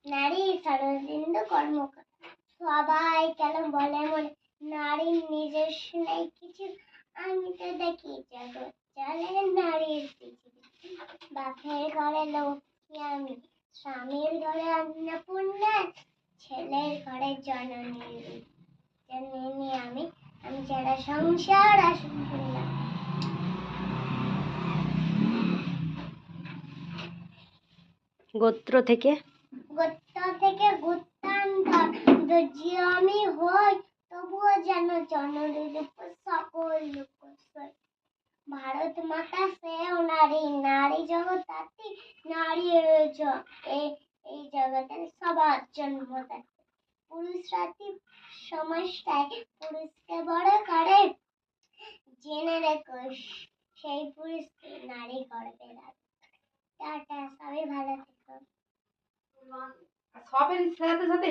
নারী ষড়যন্ত্র কর্ম সবাই কেন বলে মনে নারীর নিজস্ব নেই কিছু, আমি তো দেখি জগৎ চলে নারীর পৃথিবী। বাপের ঘরে লক্ষ্মী আমি, স্বামীর ঘরে অন্নপূর্ণা, ছেলের ঘরে জননী জননী আমি, আমি যারা সংসার আসম্পূর্ণা। গোত্র থেকে গোত্রান্তর যে আমি হই, তবুও যেন জননীরূপ সকল লোক সই। ভারত মাতা সেও নারী, নারী জগৎ নারী এই জগতের সবার জন্মদাত্রী। পুরুষরাতি সমাজটাই পুরুষকে বড় করে, জেনে রেখো সেই পুরুষকে নারী গর্বে রাখে। টাটা, সবাই ভালো থেকো। সবের সাথে সাথে